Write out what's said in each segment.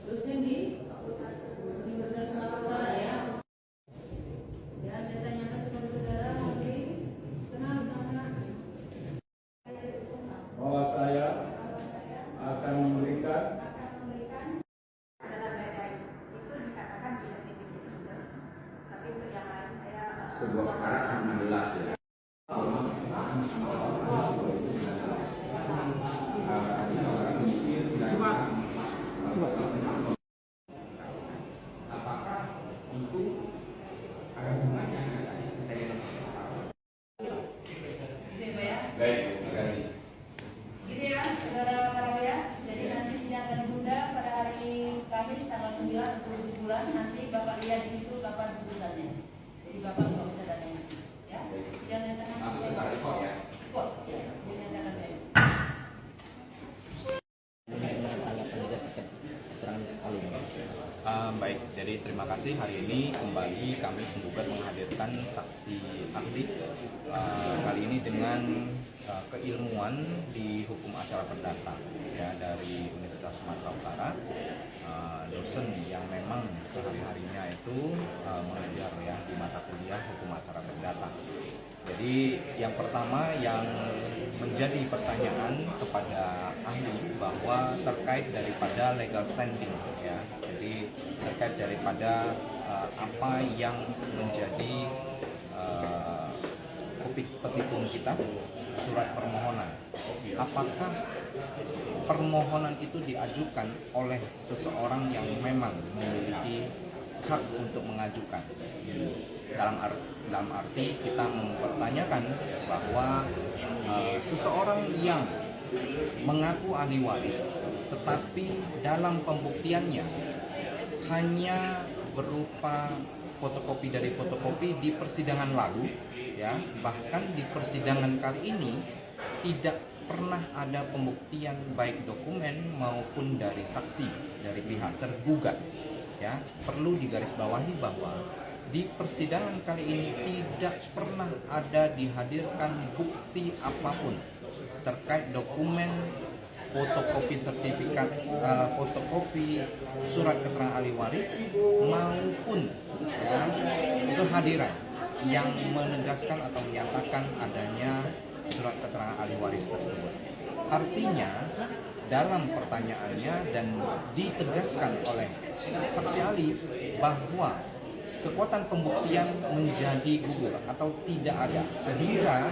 dosen di Universitas Sumatera Utara ya. Ya, saya tanyakan kepada saudara, nanti kenal sama bahwa saya akan memberikan sebuah perkara kan 16 ya. Apakah itu ada hubungannya dengan baik, terima kasih. gitu ya, saudara Karabo ya. Jadi nanti sidang akan ditunda pada hari Kamis tanggal 9 atau 7 bulan. Nanti Bapak lihat di situ kapan putusannya. Jadi Bapak nggak usah datang ya. Sidang yang akan Langsung kita rekod ya. kok. Sidang yang akan Baik, jadi terima kasih. Hari ini kembali kami menggugat menghadirkan saksi ahli kali ini dengan keilmuan di hukum acara perdata ya dari Universitas Sumatera Utara, dosen yang memang sehari-harinya itu mengajar ya di mata kuliah hukum acara perdata. Jadi yang pertama yang menjadi pertanyaan kepada ahli bahwa terkait daripada legal standing ya. Jadi terkait daripada apa yang menjadi petitum kita, surat permohonan. Apakah permohonan itu diajukan oleh seseorang yang memang memiliki hak untuk mengajukan? Dalam arti kita mempertanyakan bahwa seseorang yang mengaku ahli waris tetapi dalam pembuktiannya hanya berupa fotokopi dari fotokopi di persidangan lalu ya, bahkan di persidangan kali ini tidak pernah ada pembuktian baik dokumen maupun dari saksi dari pihak tergugat ya. Perlu digarisbawahi bahwa di persidangan kali ini tidak pernah ada dihadirkan bukti apapun terkait dokumen, fotokopi sertifikat, fotokopi surat keterangan ahli waris maupun ya, kehadiran yang menegaskan atau menyatakan adanya surat keterangan ahli waris tersebut. Artinya dalam pertanyaannya dan ditegaskan oleh saksi ahli bahwa kekuatan pembuktian menjadi gugur atau tidak ada, sehingga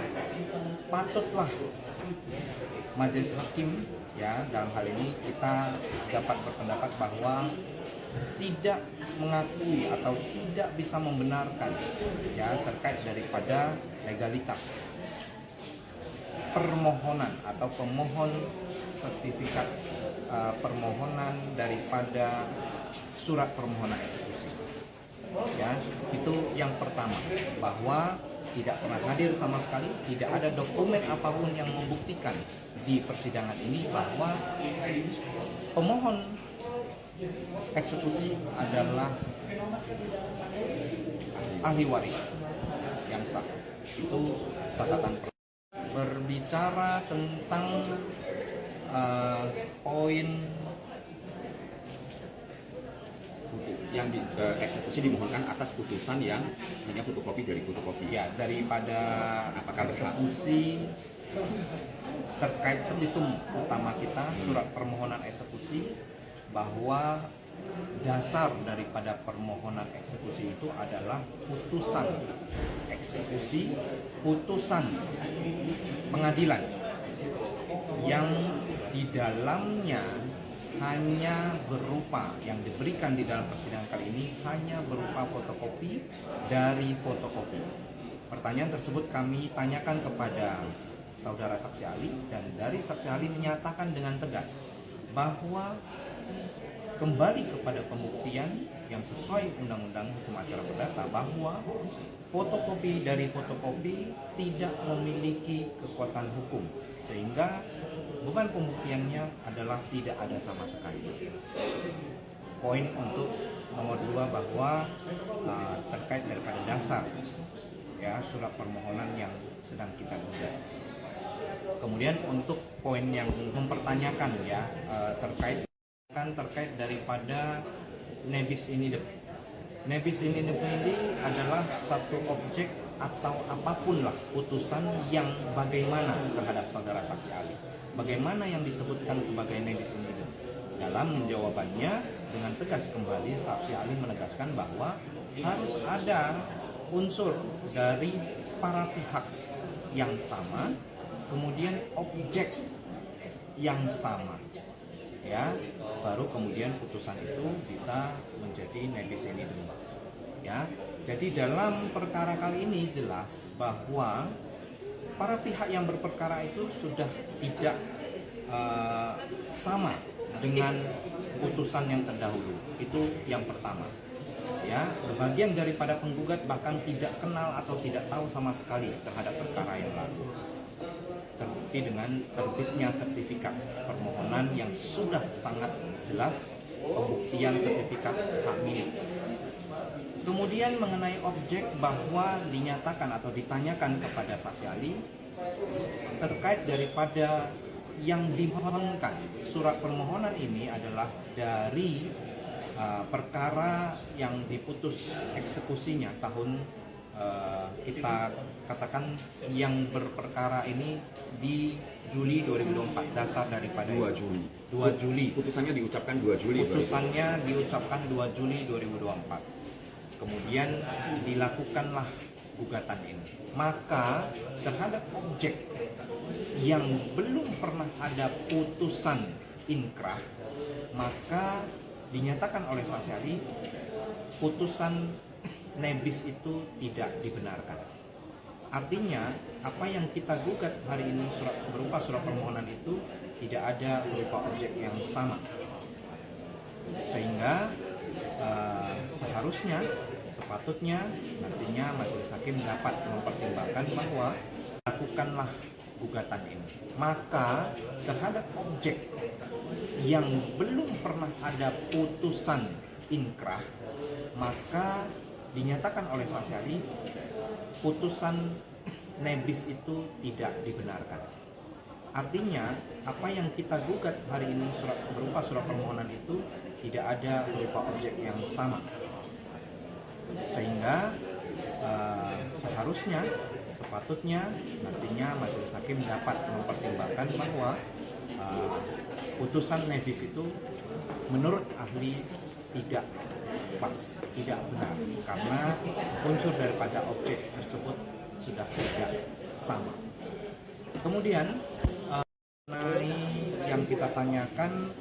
patutlah majelis hakim ya dalam hal ini kita dapat berpendapat bahwa tidak mengakui atau tidak bisa membenarkan ya terkait daripada legalitas permohonan atau pemohon sertifikat permohonan daripada surat permohonan eksekusi. Ya, itu yang pertama, bahwa tidak pernah hadir sama sekali, tidak ada dokumen apapun yang membuktikan di persidangan ini bahwa pemohon eksekusi adalah ahli waris yang sah. Itu catatan pertama. Berbicara tentang poin yang eksekusi dimohonkan atas putusan yang hanya fotokopi dari fotokopi. ya, daripada Apakah eksekusi terkait petitum utama kita surat permohonan eksekusi, bahwa dasar daripada permohonan eksekusi itu adalah putusan eksekusi, putusan pengadilan yang di dalamnya hanya berupa, yang diberikan di dalam persidangan kali ini hanya berupa fotokopi dari fotokopi. Pertanyaan tersebut kami tanyakan kepada saudara saksi ahli, dan dari saksi ahli menyatakan dengan tegas bahwa kembali kepada pembuktian yang sesuai Undang-Undang Hukum Acara Perdata, bahwa fotokopi dari fotokopi tidak memiliki kekuatan hukum, sehingga beban pembuktiannya adalah tidak ada sama sekali. Poin untuk nomor 2 bahwa terkait daripada dasar ya surat permohonan yang sedang kita gugat. Kemudian untuk poin yang mempertanyakan ya terkait Kan terkait daripada nebis in idem. Nebis in idem ini adalah satu objek atau apapun lah putusan yang bagaimana terhadap saudara saksi ahli. Bagaimana yang disebutkan sebagai nebis in idem. Dalam jawabannya dengan tegas kembali saksi ahli menegaskan bahwa harus ada unsur dari para pihak yang sama, kemudian objek yang sama, ya, baru kemudian putusan itu bisa menjadi nebis in idem, ya. Jadi dalam perkara kali ini jelas bahwa para pihak yang berperkara itu sudah tidak sama dengan putusan yang terdahulu. Itu yang pertama. Ya, sebagian daripada penggugat bahkan tidak kenal atau tidak tahu sama sekali terhadap perkara yang lalu. Terbukti dengan terbitnya sertifikat permohonan yang sudah sangat jelas pembuktian sertifikat hak milik. Kemudian mengenai objek bahwa dinyatakan atau ditanyakan kepada saksi ahli terkait daripada yang dimohonkan surat permohonan ini adalah dari perkara yang diputus eksekusinya tahun kita katakan yang berperkara ini di Juli 2024, dasar daripada 2 Juli. 2 Juli. Putusannya diucapkan 2 Juli. Putusannya diucapkan 2 Juli 2024. Kemudian dilakukanlah gugatan ini. Maka terhadap objek yang belum pernah ada putusan inkrah, maka dinyatakan oleh saksi ahli putusan nebis itu tidak dibenarkan. Artinya apa yang kita gugat hari ini berupa surat permohonan itu tidak ada berupa objek yang sama, sehingga seharusnya sepatutnya nantinya majelis hakim dapat mempertimbangkan bahwa lakukanlah gugatan ini. Maka terhadap objek yang belum pernah ada putusan inkrah, maka dinyatakan oleh saksi ahli putusan nebis itu tidak dibenarkan. Artinya apa yang kita gugat hari ini berupa surat permohonan itu tidak ada berupa objek yang sama, sehingga seharusnya sepatutnya nantinya majelis hakim dapat mempertimbangkan bahwa putusan nebis itu menurut ahli tidak pas, tidak benar, karena unsur daripada objek tersebut sudah tidak sama. Kemudian mengenai yang kita tanyakan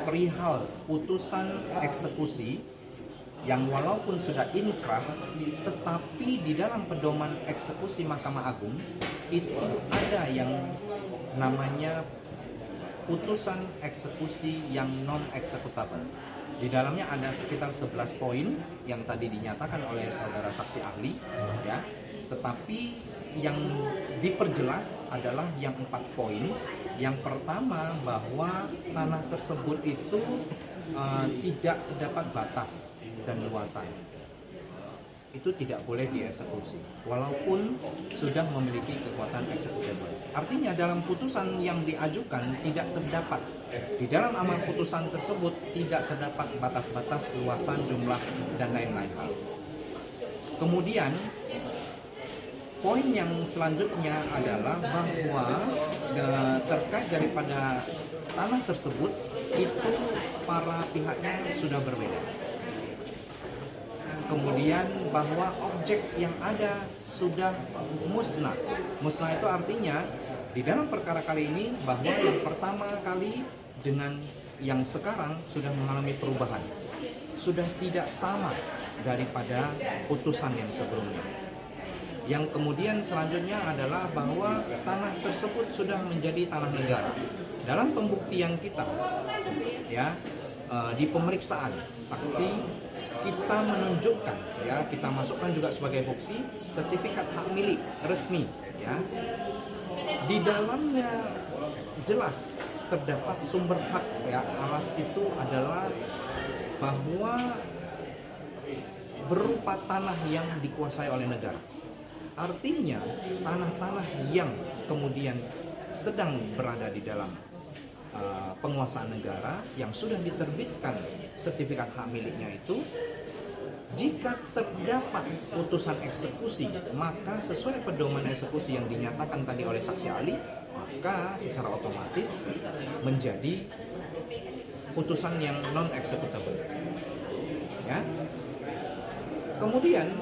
perihal putusan eksekusi yang walaupun sudah inkrah, tetapi di dalam pedoman eksekusi Mahkamah Agung itu ada yang namanya putusan eksekusi yang non eksekutable. Di dalamnya ada sekitar 11 poin yang tadi dinyatakan oleh saudara saksi ahli, ya. Tetapi yang diperjelas adalah yang 4 poin. Yang pertama bahwa tanah tersebut itu tidak terdapat batas dan luasan. Itu tidak boleh dieksekusi walaupun sudah memiliki kekuatan eksekutable. Artinya dalam putusan yang diajukan tidak terdapat, di dalam amar putusan tersebut tidak terdapat batas-batas luasan, jumlah, dan lain-lain hal. Kemudian poin yang selanjutnya adalah bahwa terkait daripada tanah tersebut itu para pihaknya sudah berbeda. Kemudian bahwa objek yang ada sudah musnah. Musnah itu artinya di dalam perkara kali ini bahwa yang pertama kali dengan yang sekarang sudah mengalami perubahan. Sudah tidak sama daripada putusan yang sebelumnya. Yang kemudian selanjutnya adalah bahwa tanah tersebut sudah menjadi tanah negara. Dalam pembuktian kita, ya, di pemeriksaan saksi kita menunjukkan, ya, kita masukkan juga sebagai bukti sertifikat hak milik resmi, ya. Di dalamnya jelas terdapat sumber hak, ya. Alas itu adalah bahwa berupa tanah yang dikuasai oleh negara. Artinya tanah-tanah yang kemudian sedang berada di dalam penguasaan negara yang sudah diterbitkan sertifikat hak miliknya itu, jika terdapat putusan eksekusi, maka sesuai pedoman eksekusi yang dinyatakan tadi oleh saksi ahli, maka secara otomatis menjadi putusan yang non executable. Ya. Kemudian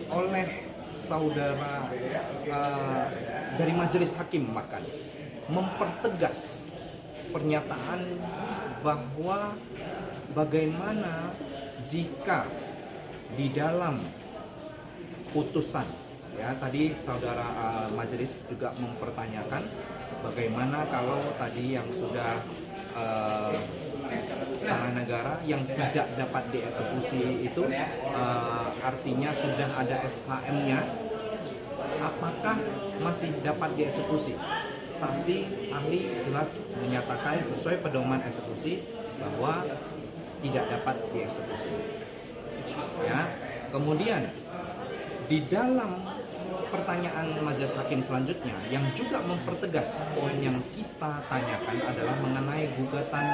oleh saudara dari majelis hakim bahkan mempertegas pernyataan bahwa bagaimana jika di dalam putusan, ya tadi saudara majelis juga mempertanyakan bagaimana kalau tadi yang sudah tanah negara yang tidak dapat dieksekusi itu artinya sudah ada SHM-nya, apakah masih dapat dieksekusi? Saksi ahli jelas menyatakan sesuai pedoman eksekusi bahwa tidak dapat dieksekusi. Ya, kemudian di dalam pertanyaan majelis hakim selanjutnya yang juga mempertegas poin yang kita tanyakan adalah mengenai gugatan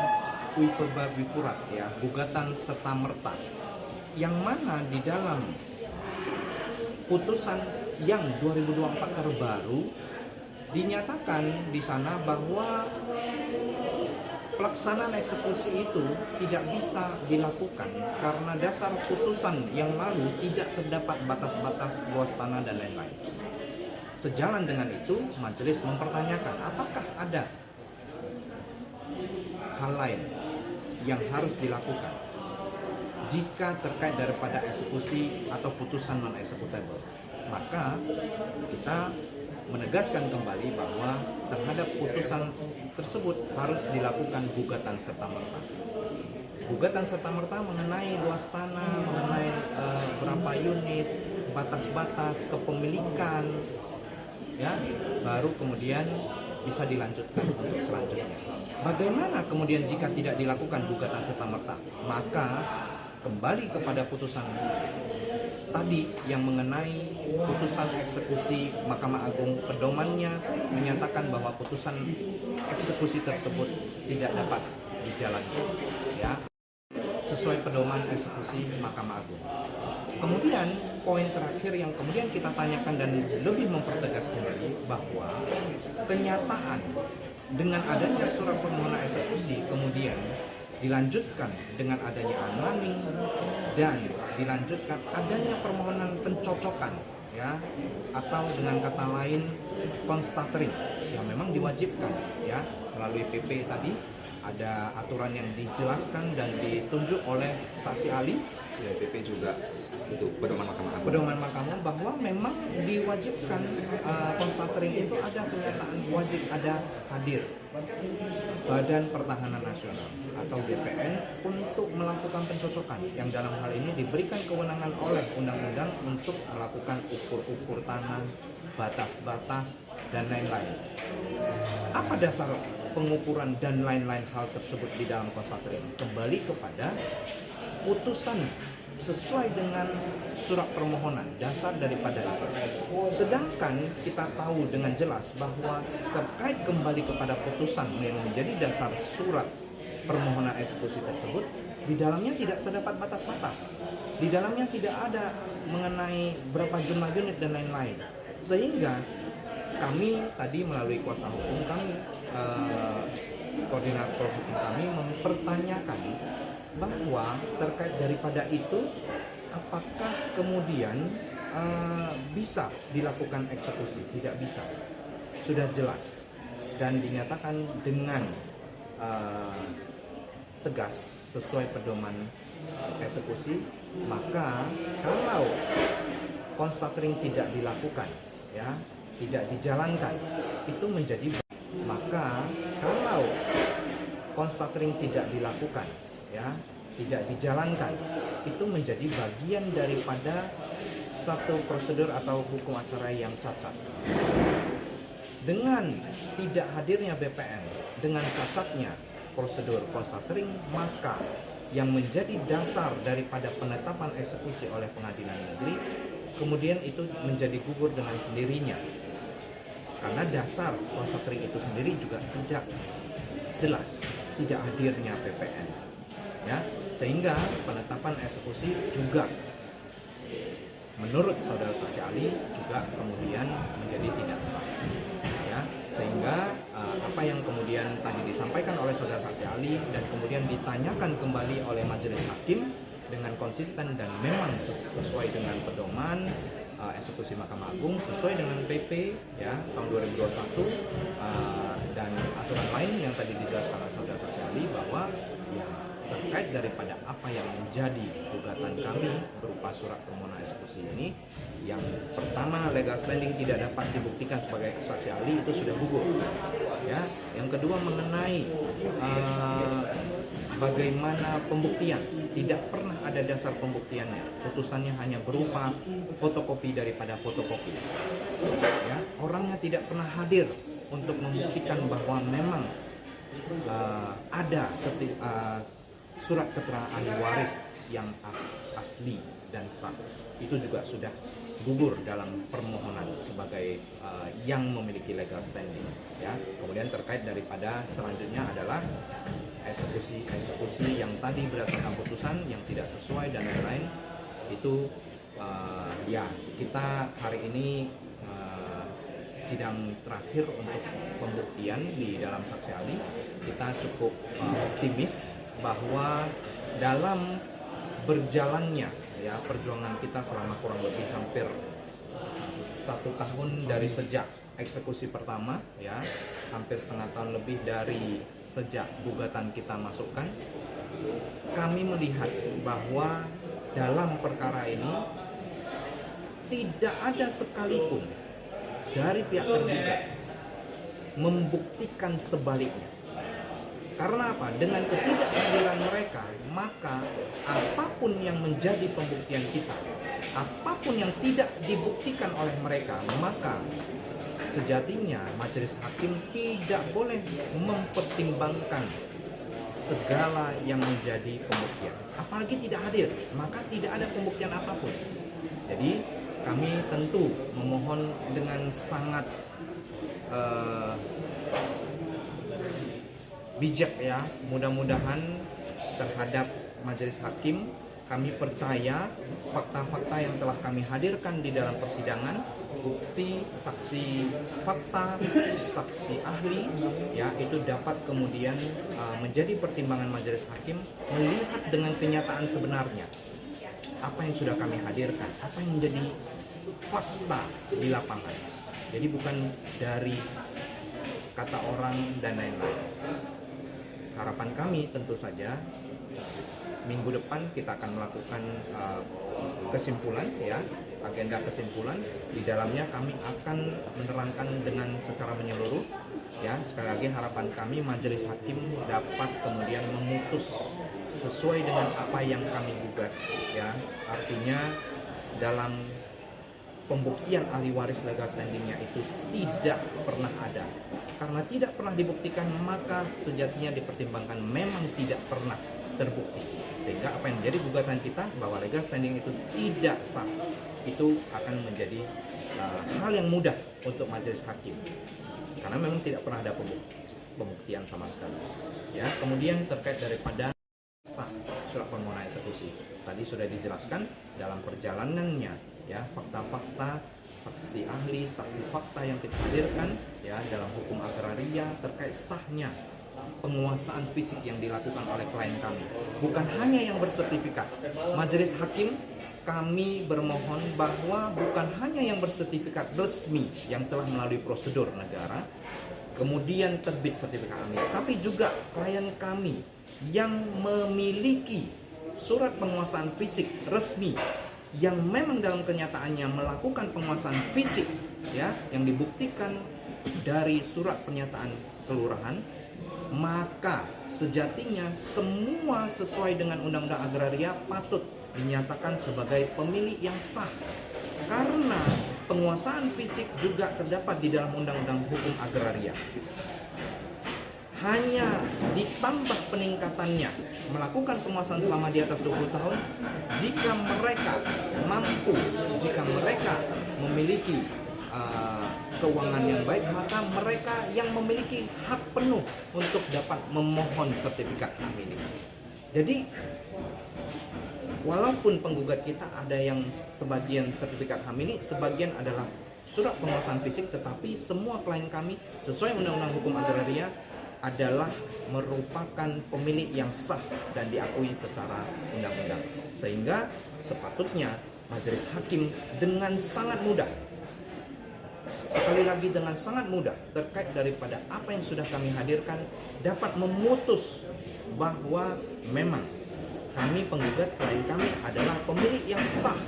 Uiverba Bifurat, ya, gugatan serta merta, yang mana di dalam putusan yang 2024 terbaru dinyatakan di sana bahwa pelaksanaan eksekusi itu tidak bisa dilakukan karena dasar putusan yang lalu tidak terdapat batas-batas luas tanah dan lain-lain. Sejalan dengan itu, majelis mempertanyakan apakah ada hal lain yang harus dilakukan jika terkait daripada eksekusi atau putusan non-executable. Maka kita menegaskan kembali bahwa terhadap putusan tersebut harus dilakukan gugatan serta-merta. Gugatan serta-merta mengenai luas tanah, mengenai berapa unit, batas-batas kepemilikan, ya, baru kemudian bisa dilanjutkan untuk selanjutnya. Bagaimana kemudian jika tidak dilakukan gugatan serta-merta? Maka kembali kepada putusan tadi yang mengenai putusan eksekusi Mahkamah Agung, pedomannya menyatakan bahwa putusan eksekusi tersebut tidak dapat dijalankan, ya, sesuai pedoman eksekusi Mahkamah Agung. Kemudian poin terakhir yang kemudian kita tanyakan dan lebih mempertegas kembali bahwa kenyataan dengan adanya surat permohonan eksekusi kemudian dilanjutkan dengan adanya unmanning dan dilanjutkan adanya permohonan pencocokan, ya, atau dengan kata lain constatering yang memang diwajibkan, ya, melalui PP tadi ada aturan yang dijelaskan dan ditunjuk oleh saksi ahli. Ya, PP juga itu pedoman Mahkamah Agung. Pedoman Mahkamah bahwa memang diwajibkan constatering itu ada pernyataan wajib ada hadir Badan Pertahanan Nasional atau BPN untuk melakukan pencocokan yang dalam hal ini diberikan kewenangan oleh undang-undang untuk melakukan ukur-ukur tanah, batas-batas dan lain-lain. Apa dasar pengukuran dan lain-lain hal tersebut di dalam constatering? Kembali kepada putusan sesuai dengan surat permohonan dasar daripada itu. Sedangkan kita tahu dengan jelas bahwa terkait kembali kepada putusan yang menjadi dasar surat permohonan eksekusi tersebut, di dalamnya tidak terdapat batas-batas. Di dalamnya tidak ada mengenai berapa jumlah unit dan lain-lain. Sehingga kami tadi melalui kuasa hukum kami, koordinator hukum kami mempertanyakan bahwa terkait daripada itu apakah kemudian bisa dilakukan eksekusi? Tidak bisa, sudah jelas dan dinyatakan dengan tegas sesuai pedoman eksekusi. Maka kalau constatering tidak dilakukan, ya, tidak dijalankan, itu menjadi, maka kalau constatering tidak dilakukan, ya, tidak dijalankan, itu menjadi bagian daripada satu prosedur atau hukum acara yang cacat. Dengan tidak hadirnya BPN, dengan cacatnya prosedur constatering, maka yang menjadi dasar daripada penetapan eksekusi oleh pengadilan negeri kemudian itu menjadi gugur dengan sendirinya. karena dasar kuasa kering itu sendiri juga tidak jelas, tidak hadirnya PPN, ya, sehingga penetapan eksekusi juga menurut saudara saksi ahli juga kemudian menjadi tidak sah, ya, sehingga apa yang kemudian tadi disampaikan oleh saudara saksi ahli dan kemudian ditanyakan kembali oleh majelis hakim dengan konsisten dan memang sesuai dengan pedoman eksekusi Mahkamah Agung, sesuai dengan PP ya tahun 2021 dan aturan lain yang tadi dijelaskan oleh saudara saksi ahli, bahwa ya terkait daripada apa yang menjadi gugatan kami berupa surat permohonan eksekusi ini, yang pertama legal standing tidak dapat dibuktikan sebagai saksi ahli itu sudah gugur, ya. Yang kedua mengenai bagaimana pembuktian, tidak pernah ada dasar pembuktiannya, putusannya hanya berupa fotokopi daripada fotokopi, ya. Orangnya tidak pernah hadir untuk membuktikan bahwa memang ada surat keterangan ahli waris yang asli dan sah. Itu juga sudah gugur dalam permohonan sebagai yang memiliki legal standing, ya. Kemudian terkait daripada selanjutnya adalah eksekusi yang tadi berdasarkan putusan yang tidak sesuai dan lain-lain, itu ya kita hari ini sidang terakhir untuk pembuktian di dalam saksi ahli. Kita cukup optimis bahwa dalam berjalannya ya perjuangan kita selama kurang lebih hampir 1 tahun dari sejak eksekusi pertama, ya hampir setengah tahun lebih dari sejak gugatan kita masukkan, kami melihat bahwa dalam perkara ini tidak ada sekalipun dari pihak tergugat membuktikan sebaliknya. Karena apa? Dengan ketidakhadiran mereka, maka apapun yang menjadi pembuktian kita, apapun yang tidak dibuktikan oleh mereka, maka sejatinya majelis hakim tidak boleh mempertimbangkan segala yang menjadi pembuktian. Apalagi tidak hadir, maka tidak ada pembuktian apapun. Jadi kami tentu memohon dengan sangat bijak ya, mudah-mudahan terhadap majelis hakim, kami percaya fakta-fakta yang telah kami hadirkan di dalam persidangan, bukti, saksi fakta, saksi ahli, ya itu dapat kemudian menjadi pertimbangan majelis hakim melihat dengan kenyataan sebenarnya apa yang sudah kami hadirkan, apa yang menjadi fakta di lapangan. Jadi bukan dari kata orang dan lain-lain. Harapan kami tentu saja minggu depan kita akan melakukan kesimpulan ya, agenda kesimpulan. Di dalamnya kami akan menerangkan dengan secara menyeluruh ya. Sekali lagi harapan kami majelis hakim dapat kemudian memutus sesuai dengan apa yang kami gugat ya. Artinya dalam pembuktian ahli waris legal standingnya itu tidak pernah ada. Karena tidak pernah dibuktikan, maka sejatinya dipertimbangkan memang tidak pernah terbukti. Sehingga apa yang menjadi gugatan kita bahwa legal standing itu tidak sah, itu akan menjadi hal yang mudah untuk majelis hakim. Karena memang tidak pernah ada pembuktian sama sekali. Ya, kemudian terkait daripada sah surat permohonan eksekusi. Tadi sudah dijelaskan dalam perjalanannya ya, fakta-fakta, saksi ahli, saksi fakta yang kita hadirkan ya dalam hukum agraria terkait sahnya penguasaan fisik yang dilakukan oleh klien kami. Bukan hanya yang bersertifikat. Majelis hakim kami bermohon bahwa bukan hanya yang bersertifikat resmi yang telah melalui prosedur negara kemudian terbit sertifikat amil, tapi juga klien kami yang memiliki surat penguasaan fisik resmi yang memang dalam kenyataannya melakukan penguasaan fisik ya yang dibuktikan dari surat pernyataan kelurahan, maka sejatinya semua sesuai dengan Undang-Undang Agraria patut dinyatakan sebagai pemilik yang sah. Karena penguasaan fisik juga terdapat di dalam Undang-Undang Hukum Agraria. Hanya ditambah peningkatannya melakukan penguasaan selama di atas 20 tahun jika mereka mampu, jika mereka memiliki keuangan yang baik, maka mereka yang memiliki hak penuh untuk dapat memohon sertifikat hak milik. Jadi walaupun penggugat kita ada yang sebagian sertifikat hak milik, sebagian adalah surat penguasaan fisik, tetapi semua klien kami sesuai Undang-Undang Hukum Agraria adalah merupakan pemilik yang sah dan diakui secara undang-undang. Sehingga sepatutnya majelis hakim dengan sangat mudah, sekali lagi dengan sangat mudah, terkait daripada apa yang sudah kami hadirkan, dapat memutus bahwa memang kami penggugat, klien kami adalah pemilik yang sah,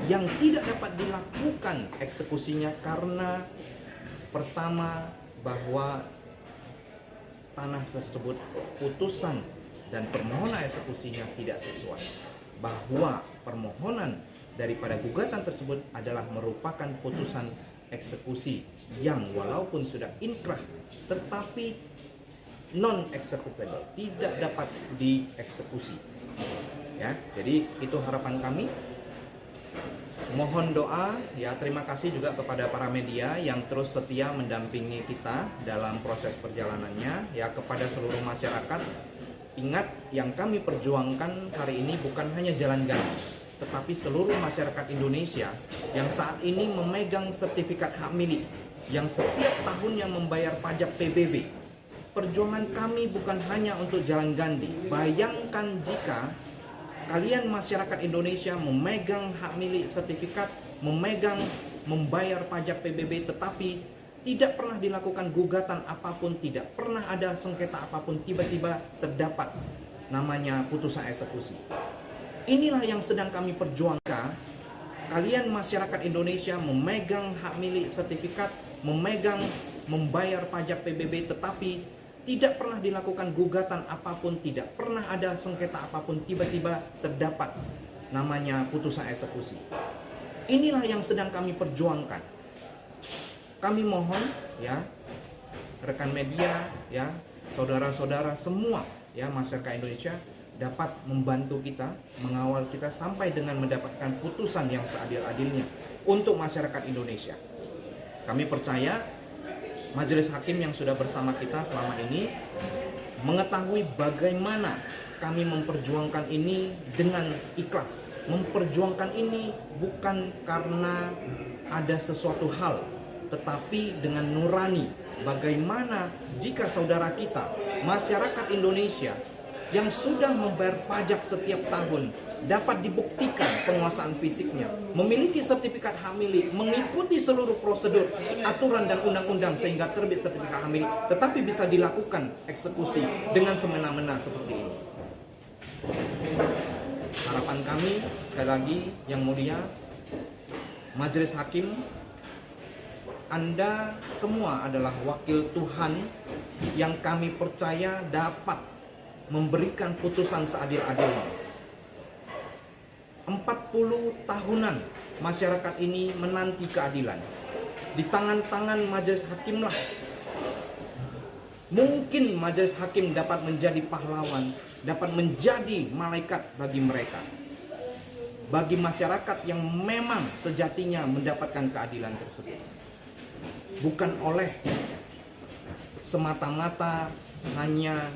yang tidak dapat dilakukan eksekusinya karena pertama bahwa tanah tersebut putusan dan permohonan eksekusinya tidak sesuai, bahwa permohonan daripada gugatan tersebut adalah merupakan putusan eksekusi yang walaupun sudah inkrah tetapi non executable, tidak dapat dieksekusi. Ya, jadi itu harapan kami. Mohon doa, ya terima kasih juga kepada para media yang terus setia mendampingi kita dalam proses perjalanannya. Ya, kepada seluruh masyarakat, ingat yang kami perjuangkan hari ini bukan hanya jalan ganti, tetapi seluruh masyarakat Indonesia yang saat ini memegang sertifikat hak milik, yang setiap tahunnya membayar pajak PBB. Perjuangan kami bukan hanya untuk jalan ganti. Bayangkan jika kalian masyarakat Indonesia memegang hak milik sertifikat, membayar pajak PBB, tetapi tidak pernah dilakukan gugatan apapun, tidak pernah ada sengketa apapun, tiba-tiba terdapat namanya putusan eksekusi. Inilah yang sedang kami perjuangkan. Kalian masyarakat Indonesia memegang hak milik sertifikat, membayar pajak PBB, tetapi tidak pernah dilakukan gugatan apapun, tidak pernah ada sengketa apapun, tiba-tiba terdapat namanya putusan eksekusi. Inilah yang sedang kami perjuangkan. Kami mohon ya rekan media, ya saudara-saudara semua, ya masyarakat Indonesia dapat membantu kita, mengawal kita sampai dengan mendapatkan putusan yang seadil-adilnya untuk masyarakat Indonesia. Kami percaya majelis hakim yang sudah bersama kita selama ini mengetahui bagaimana kami memperjuangkan ini dengan ikhlas. Memperjuangkan ini bukan karena ada sesuatu hal, tetapi dengan nurani. Bagaimana jika saudara kita, masyarakat Indonesia yang sudah membayar pajak setiap tahun dapat dibuktikan penguasaan fisiknya, memiliki sertifikat hak milik, mengikuti seluruh prosedur, aturan dan undang-undang sehingga terbit sertifikat hak milik, tetapi bisa dilakukan eksekusi dengan semena-mena seperti ini. Harapan kami sekali lagi yang mulia, majelis hakim, Anda semua adalah wakil Tuhan yang kami percaya dapat memberikan putusan seadil-adilnya. 40 tahunan masyarakat ini menanti keadilan. Di tangan-tangan majelis hakimlah mungkin majelis hakim dapat menjadi pahlawan, dapat menjadi malaikat bagi mereka, bagi masyarakat yang memang sejatinya mendapatkan keadilan tersebut, bukan oleh semata-mata hanya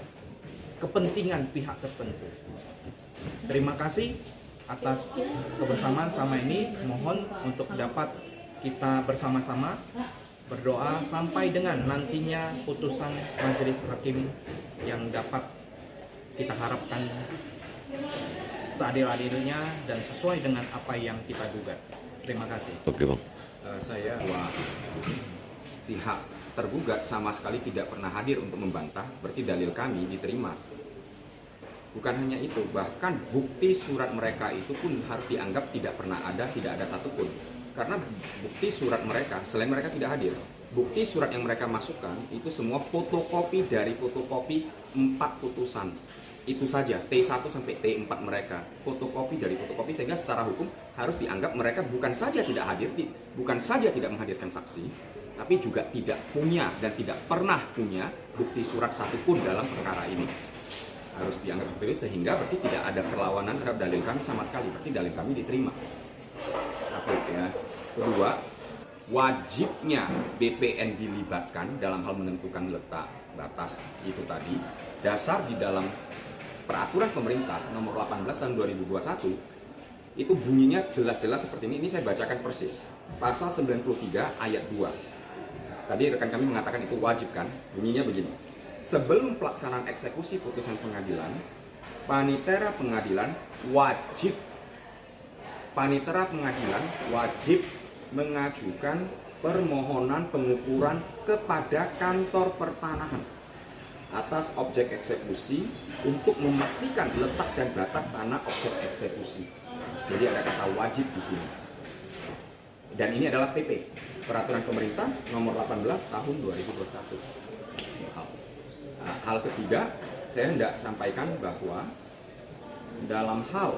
kepentingan pihak tertentu. Terima kasih atas kebersamaan sama ini. Mohon untuk dapat kita bersama-sama berdoa sampai dengan nantinya putusan majelis hakim yang dapat kita harapkan seadil-adilnya dan sesuai dengan apa yang kita duga. Terima kasih. Oke, Bang. Saya bahwa pihak tergugat sama sekali tidak pernah hadir untuk membantah, berarti dalil kami diterima. Bukan hanya itu, bahkan bukti surat mereka itu pun harus dianggap tidak pernah ada, tidak ada satupun. Karena bukti surat mereka, selain mereka tidak hadir, bukti surat yang mereka masukkan itu semua fotokopi dari fotokopi 4 putusan. Itu saja, T1 sampai T4 mereka, fotokopi dari fotokopi, sehingga secara hukum harus dianggap mereka bukan saja tidak hadir, bukan saja tidak menghadirkan saksi, tapi juga tidak punya dan tidak pernah punya bukti surat satupun dalam perkara ini. Harus dianggap seperti itu, sehingga berarti tidak ada perlawanan terhadap dalil kami sama sekali, berarti dalil kami diterima. Satu ya. Kedua, wajibnya BPN dilibatkan dalam hal menentukan letak batas itu tadi, dasar di dalam peraturan pemerintah nomor 18 tahun 2021 itu bunyinya jelas-jelas seperti ini. Ini saya bacakan persis. Pasal 93 ayat 2. Tadi rekan kami mengatakan itu wajib kan? Bunyinya begini. Sebelum pelaksanaan eksekusi putusan pengadilan, panitera pengadilan wajib mengajukan permohonan pengukuran kepada kantor pertanahan atas objek eksekusi untuk memastikan letak dan batas tanah objek eksekusi. Jadi ada kata wajib di sini. Dan ini adalah PP, Peraturan Pemerintah Nomor 18 Tahun 2021. Hal ketiga, saya hendak sampaikan bahwa dalam hal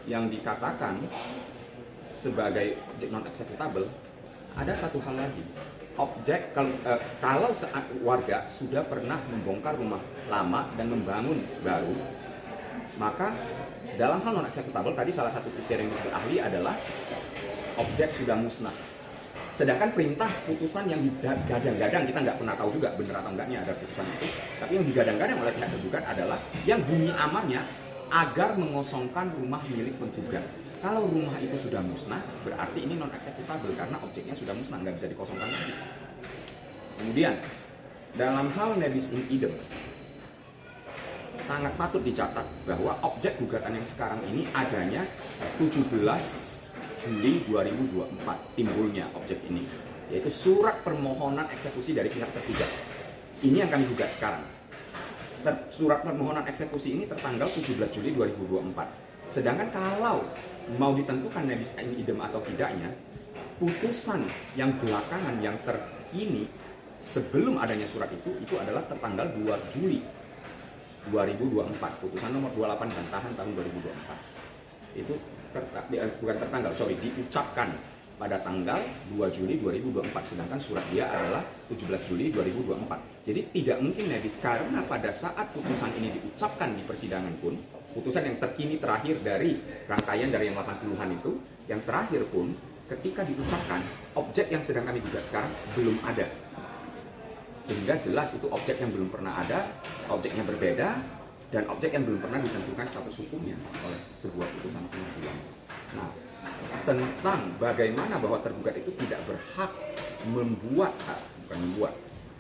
yang dikatakan sebagai objek non eksekutable, ada satu hal lagi. Objek kalau saat warga sudah pernah membongkar rumah lama dan membangun baru, maka dalam hal non eksekutable tadi salah satu kriteria yang disebut ahli adalah objek sudah musnah. Sedangkan perintah putusan yang digadang-gadang, kita nggak pernah tahu juga benar atau enggaknya ada putusan itu, tapi yang digadang-gadang oleh pihak tergugat adalah yang bunyi amarnya agar mengosongkan rumah milik penggugat. Kalau rumah itu sudah musnah, berarti ini non eksekutable karena objeknya sudah musnah, nggak bisa dikosongkan lagi. Kemudian, dalam hal nebis in idem, sangat patut dicatat bahwa objek gugatan yang sekarang ini adanya 17 Juli 2024 timbulnya objek ini, yaitu surat permohonan eksekusi dari pihak tergugat. Ini yang kami gugat sekarang. Surat permohonan eksekusi ini tertanggal 17 Juli 2024. Sedangkan kalau mau ditentukan nebis in idem atau tidaknya, putusan yang belakangan yang terkini sebelum adanya surat itu adalah tertanggal 2 Juli 2024, putusan nomor 28 bantahan tahun 2024. Itu diucapkan pada tanggal 2 Juli 2024, sedangkan surat dia adalah 17 Juli 2024. Jadi tidak mungkin nebis, karena pada saat putusan ini diucapkan di persidangan pun, putusan yang terkini terakhir dari rangkaian dari yang 80-an itu, yang terakhir pun ketika diucapkan, objek yang sedang kami gugat sekarang belum ada. Sehingga jelas itu objek yang belum pernah ada, objeknya berbeda, dan objek yang belum pernah ditentukan status hukumnya oleh sebuah putusan pengadilan. Nah, tentang bagaimana bahwa tergugat itu tidak berhak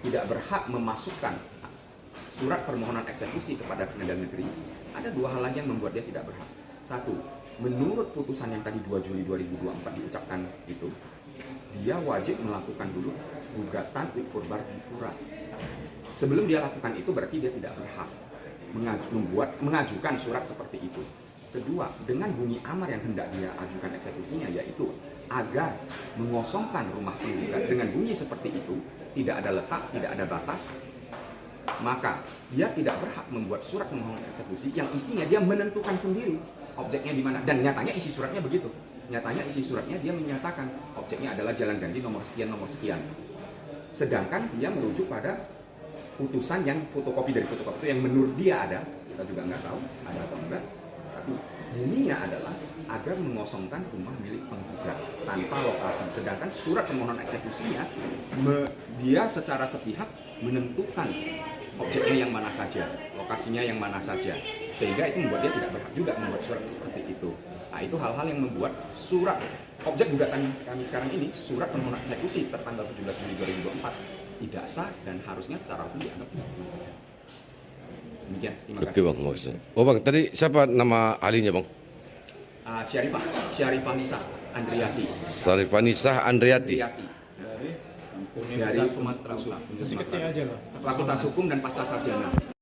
tidak berhak memasukkan surat permohonan eksekusi kepada pengadilan negeri, ada dua hal lagi yang membuat dia tidak berhak. Satu, menurut putusan yang tadi 2 Juli 2024 diucapkan itu, dia wajib melakukan dulu gugatan with forbar difura. Sebelum dia lakukan itu berarti dia tidak berhak mengajukan surat seperti itu. Kedua, dengan bunyi amar yang hendak dia ajukan eksekusinya, yaitu agar mengosongkan rumah penggugat, dengan bunyi seperti itu, tidak ada letak, tidak ada batas, maka dia tidak berhak membuat surat permohonan eksekusi yang isinya dia menentukan sendiri objeknya di mana. Dan nyatanya isi suratnya begitu. Nyatanya isi suratnya dia menyatakan objeknya adalah Jalan Gandhi nomor sekian nomor sekian. Sedangkan dia merujuk pada putusan yang fotokopi dari fotokopi itu yang menurut dia ada, kita juga nggak tahu ada atau enggak, tapi bunyinya adalah agar mengosongkan rumah milik penggugat tanpa lokasi. Sedangkan surat permohonan eksekusinya dia secara sepihak menentukan objeknya yang mana saja, lokasinya yang mana saja, sehingga itu membuat dia tidak berhak juga membuat surat seperti itu. Nah, itu hal-hal yang membuat surat objek gugatan kami sekarang ini, surat permohonan eksekusi tertanggal 17 Juli 2024 tidak sah dan harusnya secara hukum dianggap tidak sah. Demikian, terima kasih. Oke bang, maksudnya. Oh bang, tadi siapa nama ahlinya bang? Syarifah Nisa Andriati. Syarifah Nisa Andriati. Dari Sumatera Utara. Fakultas Hukum dan Pasca Sarjana.